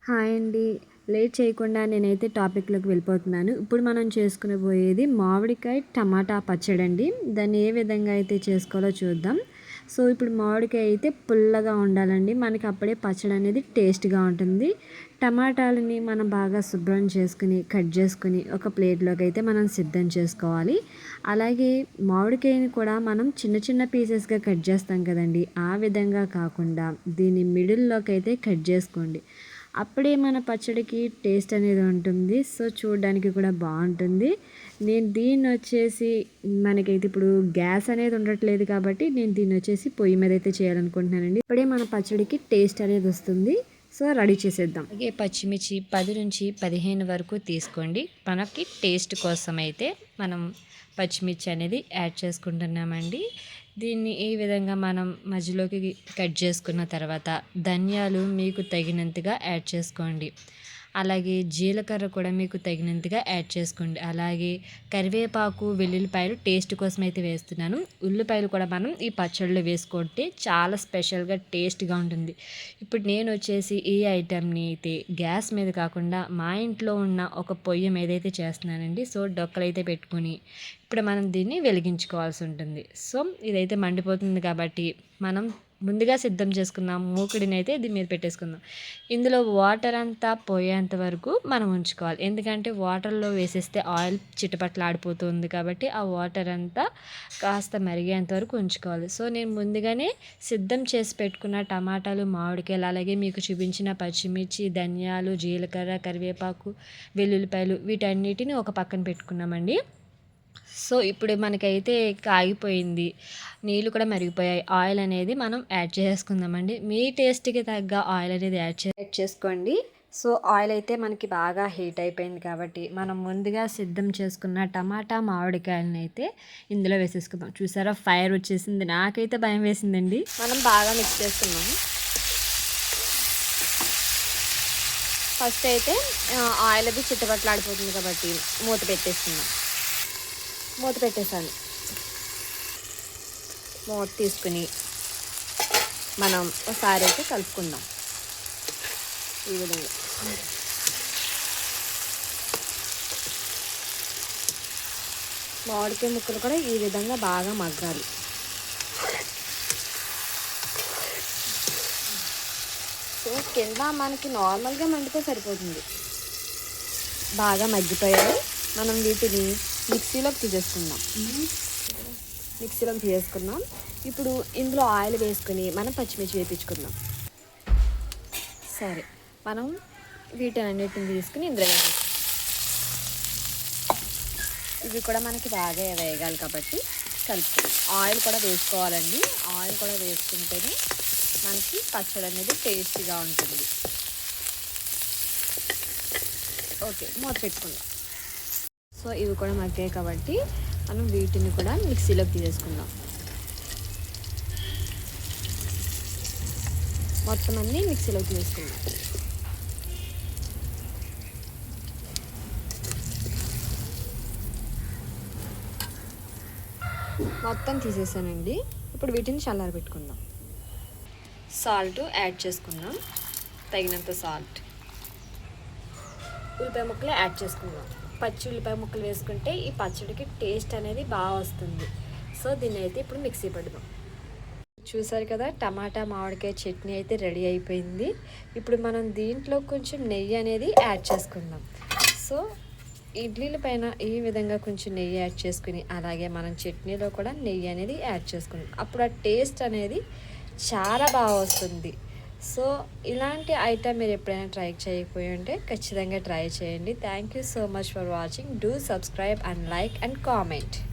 Hi అండి. Late చేయకుండా నేనైతే టాపిక్‌లోకి వెళ్ళిపోతున్నాను. ఇప్పుడు మనం చేసుకునబోయేది మామిడికాయ టమాటా పచ్చడండి. దాన్ని ఏ విధంగా అయితే చేసుకోవాలో చూద్దాం. సో, ఇప్పుడు మామిడికాయ అయితే పుల్లగా ఉండాలండి. మనకి అప్పుడే పచ్చడి అనేది టేస్ట్‌గా ఉంటుంది. టమాటాలని మనం బాగా శుభ్రం చేసుకొని, కట్ చేసుకొని ఒక ప్లేట్‌లోకి అయితే మనం సిద్ధం చేసుకోవాలి. అలాగే మామిడికాయని కూడా మనం చిన్న చిన్న పీసెస్‌గా కట్ చేస్తాం కదండీ! ఆ విధంగా కాకుండా దీన్ని మిడిల్‌లోకి అయితే కట్ చేసుకోండి. అప్పుడే మన పచ్చడికి టేస్ట్ అనేది ఉంటుంది. సో, చూడడానికి కూడా బావుంటుంది. నేను దీన్నొచ్చేసి మనకైతే ఇప్పుడు గ్యాస్ అనేది ఉండట్లేదు కాబట్టి నేను దీన్నొచ్చేసి పొయ్యి మీద అయితే చేయాలనుకుంటున్నానండి. ఇప్పుడే మన పచ్చడికి టేస్ట్ అనేది వస్తుంది. సో, రెడీ చేసేద్దాం. అలాగే పచ్చిమిర్చి 10-15 వరకు తీసుకోండి. మనకి టేస్ట్ కోసం అయితే మనం పచ్చిమిర్చి అనేది యాడ్ చేసుకుంటున్నామండి. దీన్ని ఈ విధంగా మనం మధ్యలోకి కట్ చేసుకున్న తర్వాత ధనియాలు మీకు తగినంతగా యాడ్ చేసుకోండి. అలాగే జీలకర్ర కూడా మీకు తగినంతగా యాడ్ చేసుకోండి. అలాగే కరివేపాకు, వెల్లుల్లిపాయలు టేస్ట్ కోసం అయితే వేస్తున్నాను. ఉల్లిపాయలు కూడా మనం ఈ పచ్చడిలో వేసుకుంటే చాలా స్పెషల్‌గా టేస్ట్‌గా ఉంటుంది. ఇప్పుడు నేను వచ్చేసి ఈ ఐటెంని అయితే గ్యాస్ మీద కాకుండా మా ఇంట్లో ఉన్న ఒక పొయ్యి మీద అయితే చేస్తున్నానండి. సో, డొక్కలైతే పెట్టుకొని ఇప్పుడు మనం దీన్ని వెలిగించుకోవాల్సి ఉంటుంది. సో, ఇదైతే మండిపోతుంది కాబట్టి మనం ముందుగా సిద్ధం చేసుకున్న మూకుడిని అయితే దీని మీద పెట్టేసుకుందాం. ఇందులో వాటర్ అంతా పోయేంత వరకు మనం ఉంచుకోవాలి. ఎందుకంటే వాటర్‌లో వేసేస్తే ఆయిల్ చిటపటలాడిపోతుంది కాబట్టి ఆ వాటర్ అంతా కాస్త మరిగేంత వరకు ఉంచుకోవాలి. సో, నేను ముందుగానే సిద్ధం చేసి పెట్టుకున్న టమాటాలు, మామిడికాయలు అలాగే మీకు చూపించిన పచ్చిమిర్చి, ధనియాలు, జీలకర్ర, కరివేపాకు, వెల్లుల్లిపాయలు వీటన్నిటిని ఒక పక్కన పెట్టుకున్నామండి. సో, ఇప్పుడు మనకైతే కాగిపోయింది. నీళ్ళు కూడా మరిగిపోయాయి. ఆయిల్ అనేది మనం యాడ్ చేసుకుందామండి. మీ టేస్ట్‌కి తగ్గ ఆయిల్ అనేది యాడ్ చేసుకోండి. సో, ఆయిల్ అయితే మనకి బాగా హీట్ అయిపోయింది కాబట్టి, మనం ముందుగా సిద్ధం చేసుకున్న టమాటా, మామిడికాయలని అయితే ఇందులో వేసేసుకుందాం. చూసారా ఫైర్ వచ్చేసింది. నాకైతే భయం వేసిందండి. మనం బాగా మిక్స్ చేసుకుందాం. ఫస్ట్ అయితే ఆయిల్ అది చిట్టపట్లాడిపోతుంది కాబట్టి మూత పెట్టేసుకుందాం. మూత పెట్టేసాను. మూత తీసుకుని మనం ఒకసారి అయితే కలుపుకుందాం ఈ విధంగా. మామిడికాయ ముక్కలు కూడా ఈ విధంగా బాగా మగ్గాలి. సో, కింద మనకి నార్మల్గా మండితే సరిపోతుంది. బాగా మగ్గిపోయాయి. మనం వీటిని మిక్సీలోకి తీసేసుకుందాం. ఇప్పుడు ఇందులో ఆయిల్ వేసుకొని మనం పచ్చిమిర్చి వేయించుకుందాం. సరే, మనం వీటన్నిటిని తీసుకుని ఇందులో వేసేసుకుందాం. ఇవి కూడా మనకి బాగా వేగాలి కాబట్టి కలుపుకుందాం. ఆయిల్ కూడా వేసుకోవాలండి. ఆయిల్ కూడా వేసుకుంటేనే మనకి పచ్చడి అనేది టేస్టీగా ఉంటుంది. ఓకే, మూత పెట్టుకుందాం. సో, ఇవి కూడా మగ్గాయి కాబట్టి మనం వీటిని కూడా మిక్సీలోకి తీసేసుకుందాం. మొత్తం అన్నీ మిక్సీలోకి తీసేసుకుందాం. మొత్తం తీసేసానండి. ఇప్పుడు వీటిని చల్లారబెట్టుకుందాం. సాల్ట్ యాడ్ చేసుకుందాం. తగినంత సాల్ట్. ఉల్లిపాయ ముక్కలు యాడ్ చేసుకుందాం. పచ్చి ఉల్లిపాయ ముక్కలు వేసుకుంటే ఈ పచ్చడికి టేస్ట్ అనేది బాగా వస్తుంది. సో, దీన్ని అయితే ఇప్పుడు మిక్సీ పెడదాం. చూసారు కదా, టమాటా మామిడికాయ చట్నీ అయితే రెడీ అయిపోయింది. ఇప్పుడు మనం దీంట్లో కొంచెం నెయ్యి అనేది యాడ్ చేసుకుందాం. సో, ఇడ్లీల పైన ఈ విధంగా కొంచెం నెయ్యి యాడ్ చేసుకుని అలాగే మనం చట్నీలో కూడా నెయ్యి అనేది యాడ్ చేసుకుందాం. అప్పుడు ఆ టేస్ట్ అనేది చాలా బాగా వస్తుంది. సో, ఇలాంటి ఐటెం మీరు ఎప్పుడైనా ట్రై చేయకపోయి ఉంటే ఖచ్చితంగా ట్రై చేయండి. Thank you so much for watching. Do subscribe and like and comment.